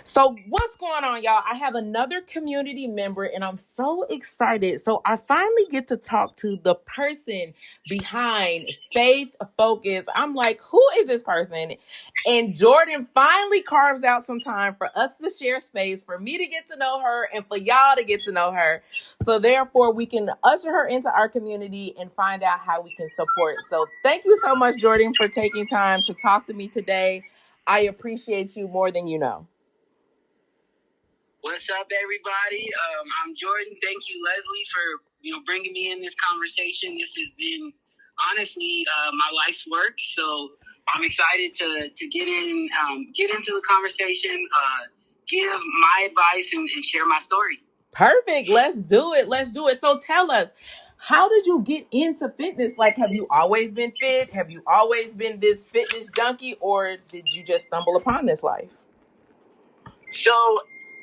So what's going on, y'all? I have another community member and I'm so excited. So I finally get to talk to the person behind Faith Focus. I'm like, who is this person? And Jordyn finally carves out some time for us to share space, for me to get to know her and for y'all to get to know her. So therefore we can usher her into our community and find out how we can support. So thank you so much, Jordyn, for taking time to talk to me today. I appreciate you more than you know. What's up, everybody? I'm Jordyn. Thank you, Leslie, for bringing me in this conversation. This has been honestly my life's work, so I'm excited to get into the conversation, give my advice, and share my story. Perfect. Let's do it. So tell us, how did you get into fitness? Like, have you always been fit? Have you always been this fitness junkie, or did you just stumble upon this life? So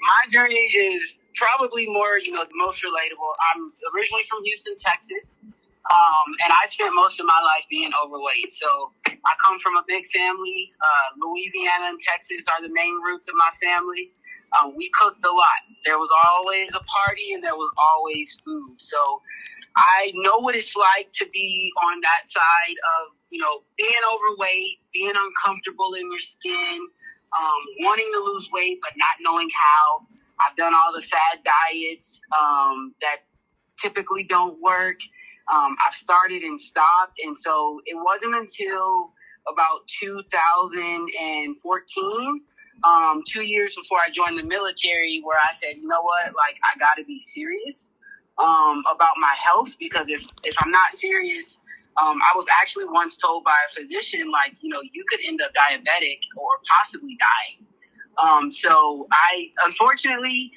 my journey is probably more, the most relatable. I'm originally from Houston, Texas, and I spent most of my life being overweight. So I come from a big family. Louisiana and Texas are the main roots of my family. We cooked a lot. There was always a party and there was always food. So I know what it's like to be on that side of, being overweight, being uncomfortable in your skin, wanting to lose weight, but not knowing how. I've done all the fad diets that typically don't work. I've started and stopped. And so it wasn't until about 2014, 2 years before I joined the military, where I said, you know what, like, I got to be serious about my health, because if I'm not serious, I was actually once told by a physician, like, you could end up diabetic or possibly dying. So I unfortunately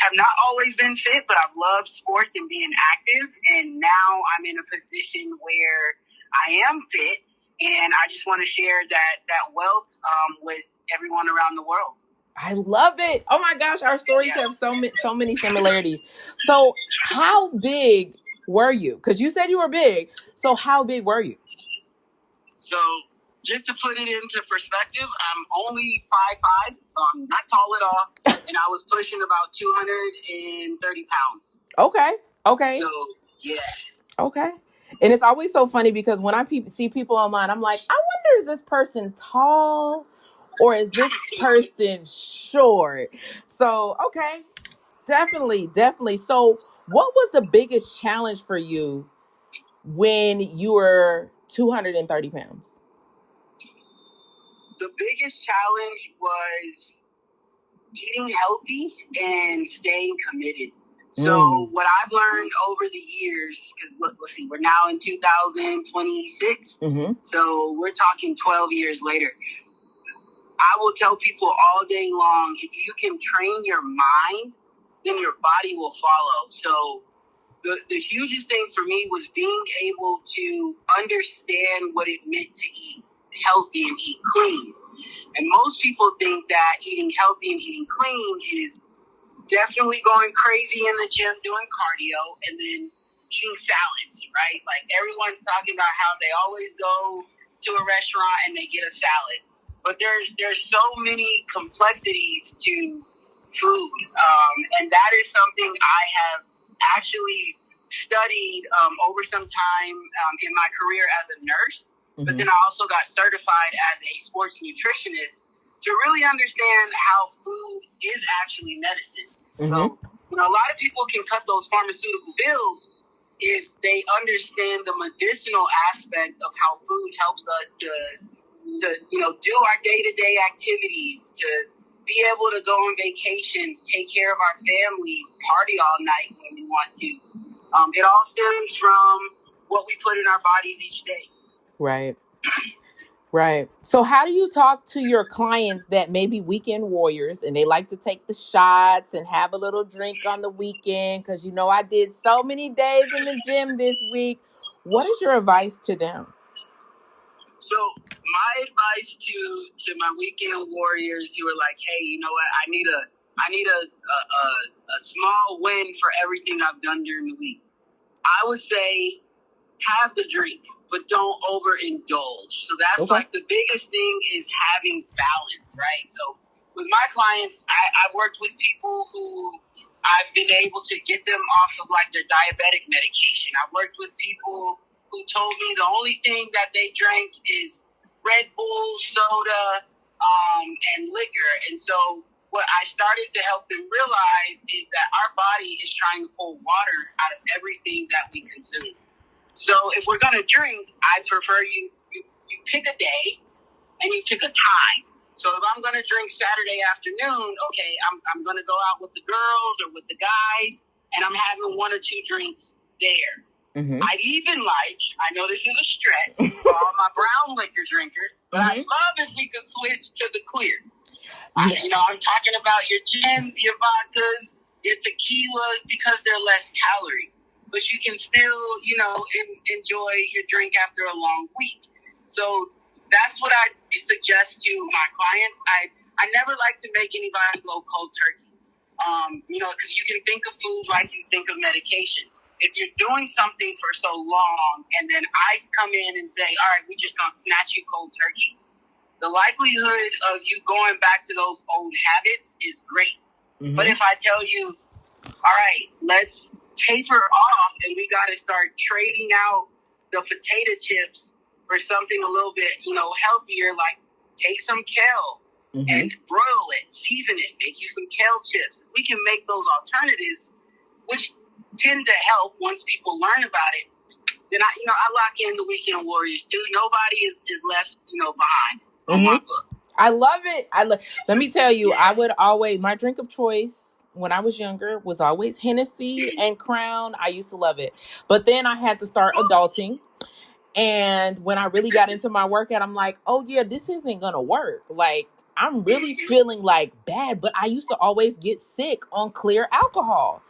have not always been fit, but I've loved sports and being active. And now I'm in a position where I am fit, and I just want to share that wealth with everyone around the world. I love it. Oh my gosh, our stories have so many similarities. So how big were you? Because you said you were big. So how big were you? So just to put it into perspective, I'm only 5'5", so I'm not tall at all. And I was pushing about 230 pounds. Okay. So, yeah. Okay. And it's always so funny because when I see people online, I'm like, I wonder, is this person tall or is this person short? So, okay. Definitely. So what was the biggest challenge for you when you were 230 pounds? The biggest challenge was eating healthy and staying committed. So what I've learned over the years, because let's see, we're now in 2026, so we're talking 12 years later. I will tell people all day long, if you can train your mind, then your body will follow. So the hugest thing for me was being able to understand what it meant to eat healthy and eat clean. And most people think that eating healthy and eating clean is definitely going crazy in the gym doing cardio and then eating salads, right? Like, everyone's talking about how they always go to a restaurant and they get a salad. But there's so many complexities to food. And that is something I have actually studied over some time in my career as a nurse. But then I also got certified as a sports nutritionist to really understand how food is actually medicine. So, a lot of people can cut those pharmaceutical bills if they understand the medicinal aspect of how food helps us to do our day-to-day activities, to be able to go on vacations, take care of our families, party all night when we want to. It all stems from what we put in our bodies each day. Right. So how do you talk to your clients that may be weekend warriors and they like to take the shots and have a little drink on the weekend? Because, I did so many days in the gym this week. What is your advice to them? So my advice to my weekend warriors who are like, hey, you know what? I need a small win for everything I've done during the week. I would say have the drink, but don't overindulge. So that's like the biggest thing is having balance, right? So with my clients, I've worked with people who I've been able to get them off of like their diabetic medication. I've worked with people who told me the only thing that they drank is Red Bull, soda, and liquor. And so what I started to help them realize is that our body is trying to pull water out of everything that we consume. So if we're going to drink, I prefer you pick a day and you pick a time. So if I'm going to drink Saturday afternoon, okay, I'm going to go out with the girls or with the guys, and I'm having one or two drinks there. Mm-hmm. I'd even I know this is a stretch for all my brown liquor drinkers, but I'd love if we could switch to the clear. Yeah. I'm talking about your gins, your vodkas, your tequilas, because they're less calories. But you can still, enjoy your drink after a long week. So that's what I suggest to my clients. I never like to make anybody go cold turkey, because you can think of food like you think of medication. If you're doing something for so long and then I come in and say, all right, we're just going to snatch you cold turkey, the likelihood of you going back to those old habits is great. Mm-hmm. But if I tell you, all right, let's taper off and we got to start trading out the potato chips for something a little bit, healthier, like take some kale and broil it, season it, make you some kale chips. We can make those alternatives, which tend to help once people learn about it. Then I lock in the weekend warriors too. Nobody is left, behind on my book. I love it. Let me tell you, I would always, my drink of choice when I was younger was always Hennessy and Crown. I used to love it. But then I had to start adulting. And when I really got into my workout, I'm like, oh yeah, this isn't going to work. Like, I'm really feeling bad, but I used to always get sick on clear alcohol.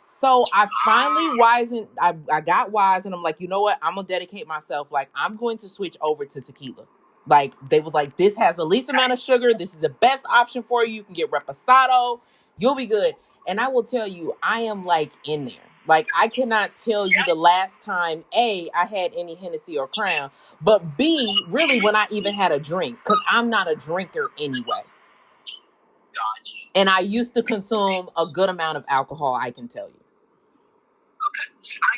So I finally I got wise, and I'm like, you know what? I'm going to dedicate myself. Like, I'm going to switch over to tequila. Like, they was like, this has the least amount of sugar. This is the best option for you. You can get reposado. You'll be good. And I will tell you, I am in there. Like, I cannot tell you the last time, A, I had any Hennessy or Crown, but B, really when I even had a drink, because I'm not a drinker anyway. Gotcha. And I used to consume a good amount of alcohol, I can tell you. Okay.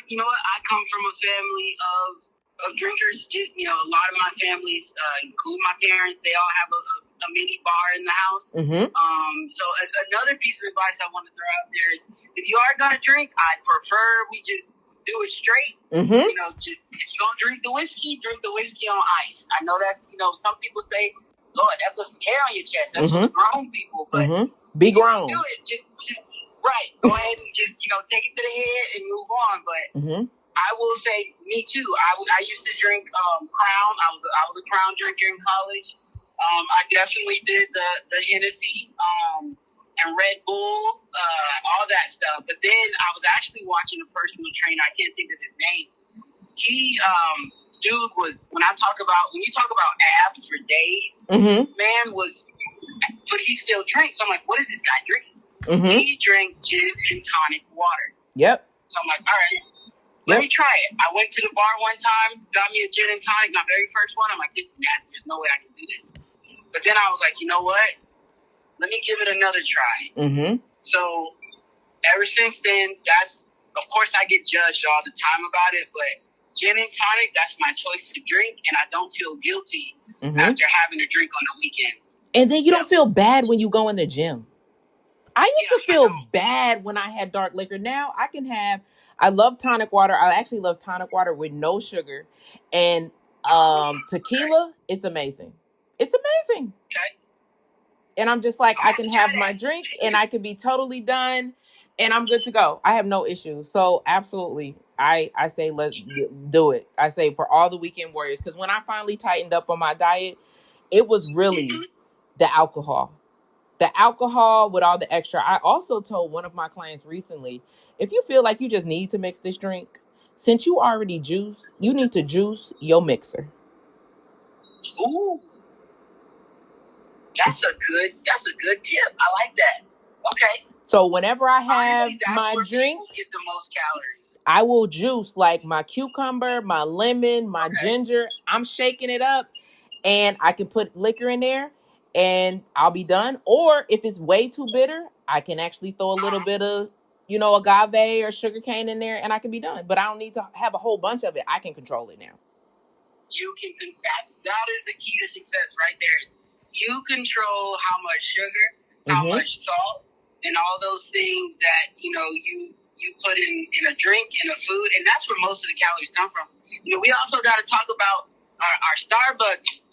You know what? I come from a family of drinkers. A lot of my families, include my parents, they all have a mini bar in the house. Mm-hmm. So another piece of advice I want to throw out there is, if you are gonna drink, I prefer we just do it straight. Mm-hmm. Just if you're gonna drink the whiskey on ice. I know that's some people say, Lord, that puts some hair on your chest. That's for the grown people, but be grown. Do it. Just right. Go ahead and just take it to the head and move on. But I will say, me too. I used to drink Crown. I was a Crown drinker in college. I definitely did the Hennessy and Red Bull, all that stuff. But then I was actually watching a personal trainer. I can't think of his name. He, dude, was when you talk about abs for days, man but he still drinks. So I'm like, what is this guy drinking? Mm-hmm. He drank gin and tonic water. Yep. So I'm like, all right. Let me try it. I went to the bar one time, got me a gin and tonic, my very first one. I'm like, this is nasty. There's no way I can do this. But then I was like, you know what? Let me give it another try. Mm-hmm. So ever since then, of course, I get judged all the time about it, but gin and tonic, that's my choice to drink, and I don't feel guilty after having a drink on the weekend. And then you don't feel bad when you go in the gym. I used to feel bad when I had dark liquor. Now I love tonic water. I actually love tonic water with no sugar. And tequila, it's amazing. It's amazing. Okay. And I'm just like, I can have my drink and I can be totally done and I'm good to go. I have no issues. So absolutely, I say let's do it. I say for all the weekend warriors, because when I finally tightened up on my diet, it was really the alcohol. The alcohol with all the extra. I also told one of my clients recently, if you feel like you just need to mix this drink, since you already juice, you need to juice your mixer. Ooh. That's a good tip. I like that. Okay. So whenever I have my drink, get the most calories. I will juice like my cucumber, my lemon, my ginger. I'm shaking it up and I can put liquor in there. and I'll be done. Or if it's way too bitter, I can actually throw a little bit of, agave or sugar cane in there, and I can be done. But I don't need to have a whole bunch of it. I can control it now. That is the key to success right there. Is you control how much sugar, how much salt, and all those things that you put in a drink, in a food, and that's where most of the calories come from. We also got to talk about our Starbucks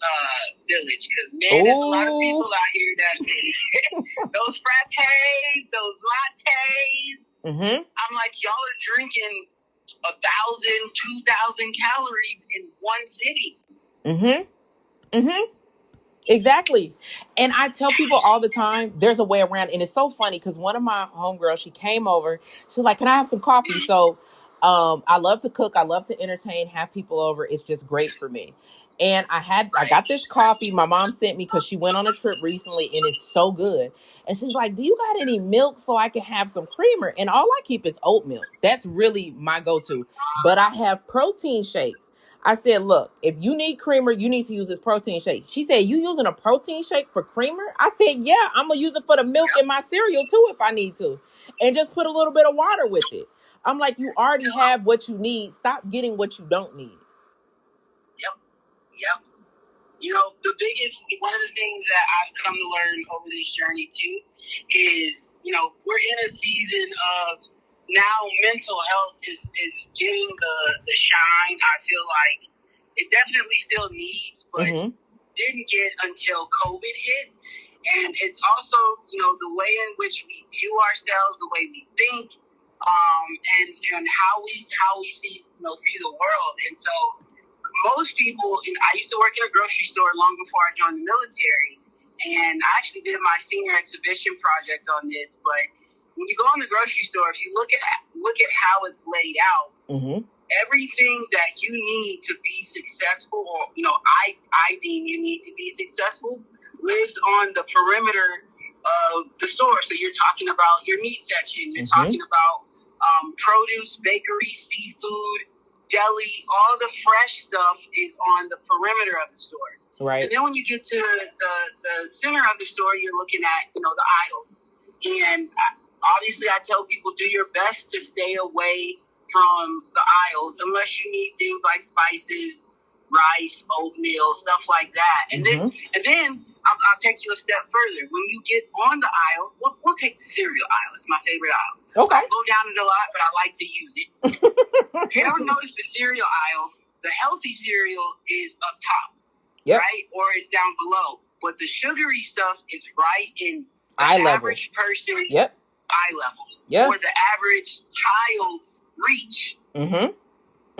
village, because man, there's a lot of people out here that those frappes, those lattes. I'm like, y'all are drinking 1,000, 2,000 calories in one city. Exactly. And I tell people all the time, there's a way around. And it's so funny because one of my homegirls, she came over. She's like, can I have some coffee? So I love to cook. I love to entertain, have people over. It's just great for me. And I got this coffee my mom sent me because she went on a trip recently, and it's so good. And she's like, do you got any milk so I can have some creamer? And all I keep is oat milk. That's really my go-to. But I have protein shakes. I said, look, if you need creamer, you need to use this protein shake. She said, you using a protein shake for creamer? I said, yeah, I'm going to use it for the milk in my cereal too if I need to. And just put a little bit of water with it. I'm like, you already have what you need. Stop getting what you don't need. Yep. One of the things that I've come to learn over this journey too is, we're in a season of now mental health is getting the shine. I feel like it definitely still needs, but didn't get until COVID hit. And it's also, the way in which we view ourselves, the way we think, and how we see the world. And so most people, I used to work in a grocery store long before I joined the military, and I actually did my senior exhibition project on this. But when you go in the grocery store, if you look at how it's laid out, everything that you need to be successful, or I deem you need to be successful, lives on the perimeter of the store. So you're talking about your meat section, you're talking about produce, bakery, seafood, deli, all the fresh stuff is on the perimeter of the store. Right. And then when you get to the center of the store, you're looking at, the aisles. And obviously I tell people, do your best to stay away from the aisles unless you need things like spices, rice, oatmeal, stuff like that. And then I'll take you a step further. When you get on the aisle, we'll take the cereal aisle. It's my favorite aisle. Okay. I go down it a lot, but I like to use it. If you ever notice the cereal aisle, the healthy cereal is up top, right? Or it's down below. But the sugary stuff is right in the average person's eye level. Yes. Or the average child's reach.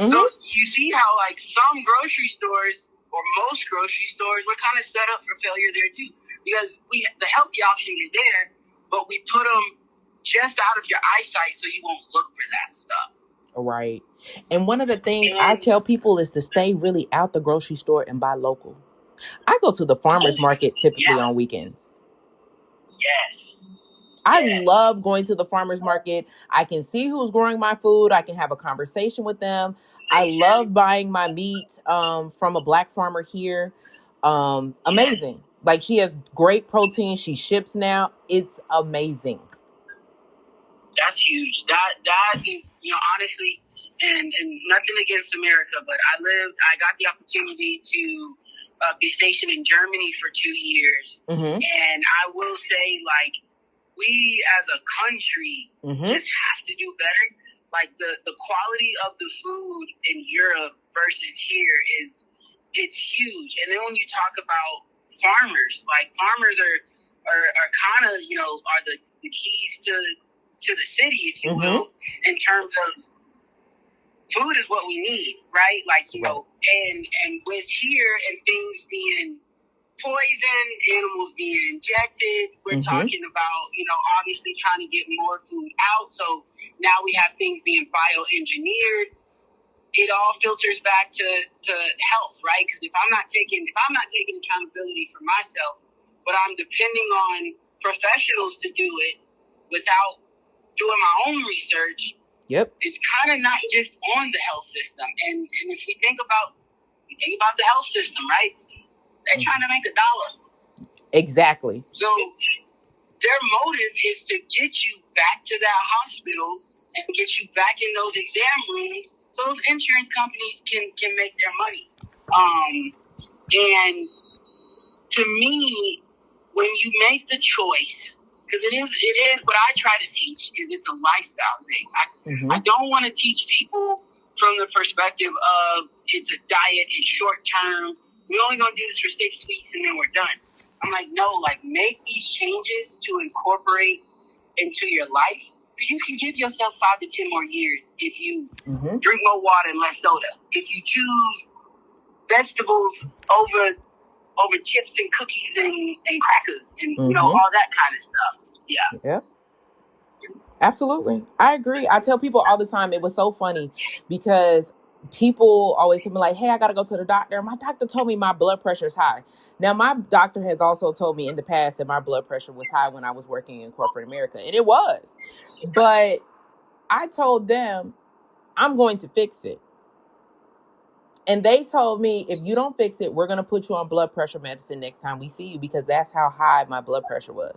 So you see how some grocery stores, or most grocery stores, we're kind of set up for failure there too, because the healthy options are there, but we put them just out of your eyesight so you won't look for that stuff. Right. And one of the things I tell people is to stay really out the grocery store and buy local. I go to the farmer's market typically on weekends. Yes. I love going to the farmer's market. I can see who's growing my food. I can have a conversation with them. I love buying my meat from a black farmer here. Amazing. Like, she has great protein. She ships now. It's amazing. That's huge. That is, honestly, and nothing against America, but I got the opportunity to be stationed in Germany for 2 years. And I will say, we as a country just have to do better. Like, the quality of the food in Europe versus here it's huge. And then when you talk about farmers, farmers are kind of, are the keys to the city, if you will, in terms of food is what we need, right? And with here and things being poisoned, animals being injected, we're talking about, obviously trying to get more food out. So now we have things being bioengineered. It all filters back to health, right? Because if I'm not taking accountability for myself, but I'm depending on professionals to do it without doing my own research, it's kind of not just on the health system. And if you think about the health system, right? They're trying to make $1. Exactly. So their motive is to get you back to that hospital and get you back in those exam rooms so those insurance companies can make their money. And to me, when you make the choice, because it is what I try to teach is it's a lifestyle thing. I don't want to teach people from the perspective of it's a diet, it's short term. We're only going to do this for 6 weeks and then we're done. I'm like, no, like make these changes to incorporate into your life. Because you can give yourself 5 to 10 more years if you drink more water and less soda. If you choose vegetables over chips and cookies and crackers and you know all that kind of stuff. Yeah. Absolutely. I agree. I tell people all the time, it was so funny because people always tell me like, hey, I got to go to the doctor. My doctor told me my blood pressure is high. Now, my doctor has also told me in the past that my blood pressure was high when I was working in corporate America. And it was. But I told them, I'm going to fix it. And they told me, if you don't fix it, we're going to put you on blood pressure medicine next time we see you, because that's how high my blood pressure was.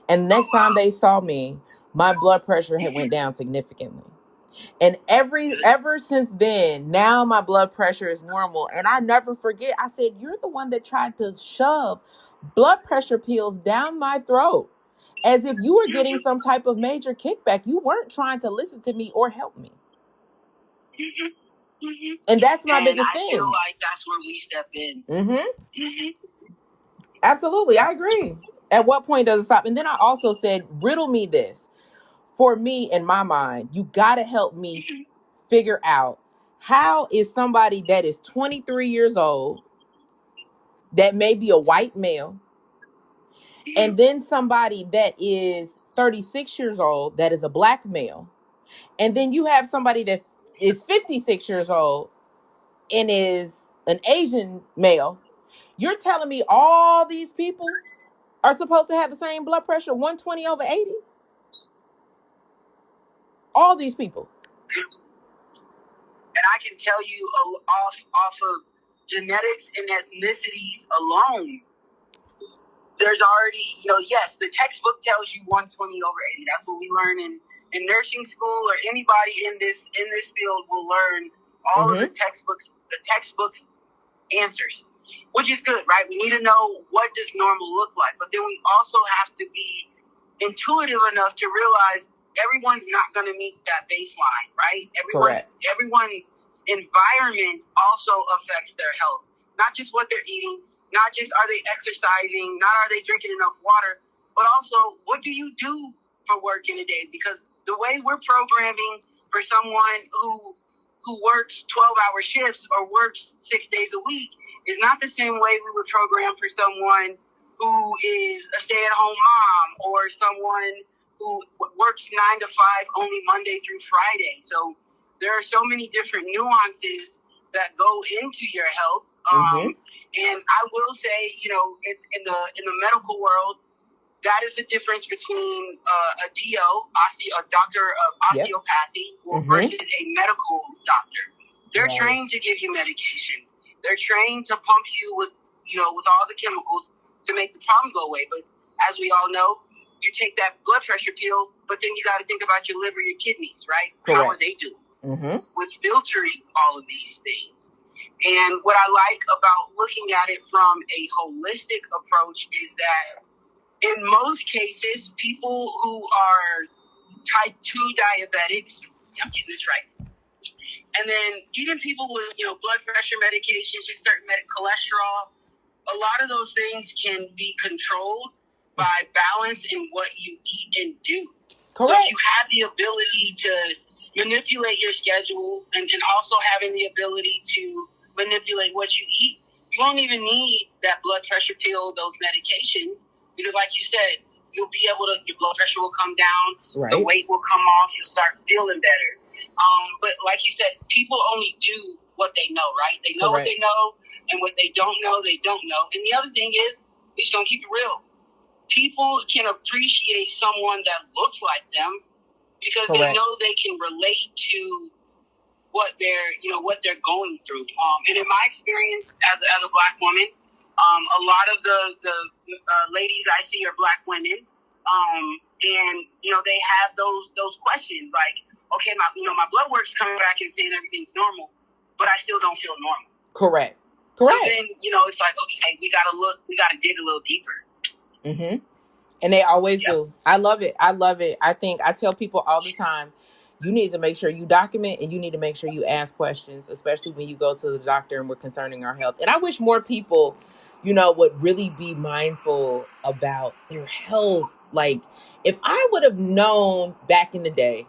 And next time they saw me, my blood pressure had went down significantly. And ever since then, now my blood pressure is normal. And I never forget, I said, you're the one that tried to shove blood pressure pills down my throat as if you were getting some type of major kickback. You weren't trying to listen to me or help me. And that's my biggest thing. I feel like that's where we step in. Absolutely. I agree. At what point does it stop? And then I also said, riddle me this. For me, in my mind, you got to help me figure out, how is somebody that is 23 years old, that may be a white male, and then somebody that is 36 years old, that is a black male, and then you have somebody that is 56 years old and is an Asian male. You're telling me all these people are supposed to have the same blood pressure, 120 over 80? All these people. And I can tell you off of genetics and ethnicities alone, there's already, yes, the textbook tells you 120 over 80. That's what we learn in nursing school, or anybody in this field will learn all of the textbooks answers, which is good, right? We need to know, what does normal look like? But then we also have to be intuitive enough to realize everyone's not going to meet that baseline, right? Everyone's environment also affects their health. Not just what they're eating, not just are they exercising, not are they drinking enough water, but also what do you do for work in a day? Because the way we're programming for someone who works 12-hour shifts or works 6 days a week is not the same way we would program for someone who is a stay-at-home mom, or someone who works 9 to 5 only Monday through Friday. So there are so many different nuances that go into your health. And I will say, in the medical world, that is the difference between a doctor of osteopathy versus a medical doctor. They're trained to give you medication. They're trained to pump you with all the chemicals to make the problem go away. But as we all know, you take that blood pressure pill, but then you got to think about your liver, your kidneys, right? Correct. How are they doing with filtering all of these things? And what I like about looking at it from a holistic approach is that in most cases, people who are type 2 diabetics, I'm getting this right, and then even people with blood pressure medications, just certain cholesterol, a lot of those things can be controlled by balance in what you eat and do. Correct. So if you have the ability to manipulate your schedule and also having the ability to manipulate what you eat, you won't even need that blood pressure pill, those medications, because like you said, you'll be able to, your blood pressure will come down, the weight will come off, you'll start feeling better. But like you said, people only do what they know, right? They know what they know, and what they don't know, they don't know. And the other thing is, we're just going to keep it real. People can appreciate someone that looks like them because they know they can relate to what they're going through. And in my experience as a Black woman, A lot of the ladies I see are Black women, and they have those questions like, okay, my blood work's coming back and saying everything's normal, but I still don't feel normal. Correct. So then it's like, okay, we gotta dig a little deeper. Mm-hmm. And they always do. I love it. I tell people all the time, you need to make sure you document and you need to make sure you ask questions, especially when you go to the doctor and we're concerning our health. And I wish more people, would really be mindful about their health. Like, if I would have known back in the day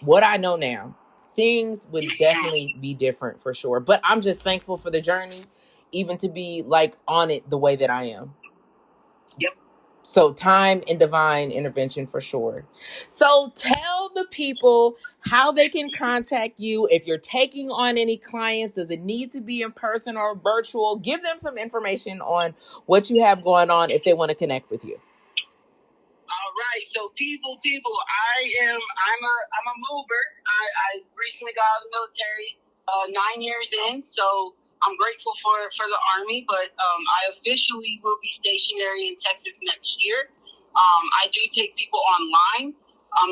what I know now, things would definitely be different for sure. But I'm just thankful for the journey, even to be like on it the way that I am. Yep. So time and divine intervention for sure. So tell the people how they can contact you. If you're taking on any clients, does it need to be in person or virtual? Give them some information on what you have going on if they want to connect with you. All right, so people, I'm a mover. I recently got out of the military 9 years in, so I'm grateful for the Army, but I officially will be stationary in Texas next year. I do take people online.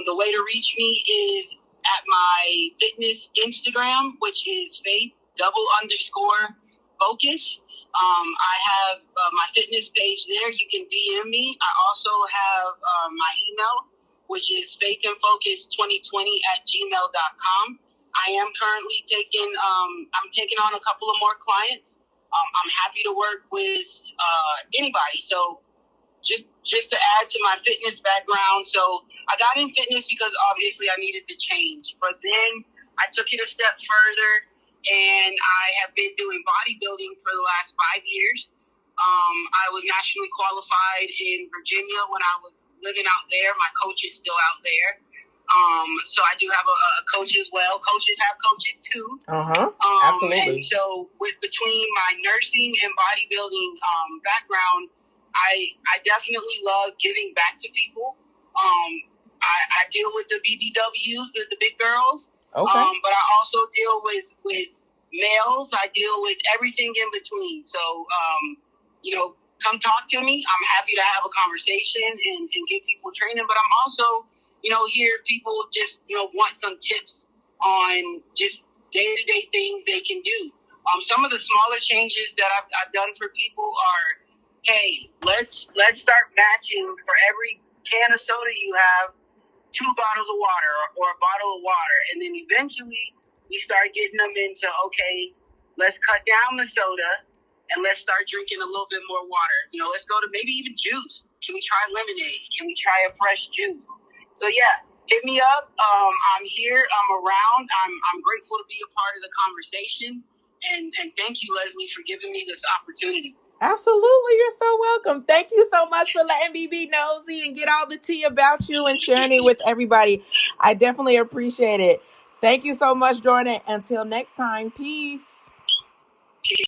The way to reach me is at my fitness Instagram, which is faith_focus. I have my fitness page there. You can DM me. I also have my email, which is faithandfocus2020@gmail.com. I am currently taking on a couple of more clients. I'm happy to work with anybody. So just to add to my fitness background. So I got in fitness because obviously I needed to change. But then I took it a step further, and I have been doing bodybuilding for the last 5 years. I was nationally qualified in Virginia when I was living out there. My coach is still out there. So I do have a coach as well. Coaches have coaches too. Absolutely. And so between my nursing and bodybuilding background, I definitely love giving back to people. I deal with the BBWs, the big girls. Okay. But I also deal with males. I deal with everything in between. So, come talk to me. I'm happy to have a conversation and give people training. But I'm also, here if people just, want some tips on just day-to-day things they can do. Some of the smaller changes that I've done for people are, hey, let's start matching for every can of soda you have, 2 bottles of water or a bottle of water. And then eventually we start getting them into, okay, let's cut down the soda and let's start drinking a little bit more water. Let's go to maybe even juice. Can we try lemonade? Can we try a fresh juice? So yeah, hit me up. I'm here. I'm around. I'm grateful to be a part of the conversation. And thank you, Leslie, for giving me this opportunity. Absolutely. You're so welcome. Thank you so much for letting me be nosy and get all the tea about you and sharing it with everybody. I definitely appreciate it. Thank you so much, Jordyn. Until next time, peace.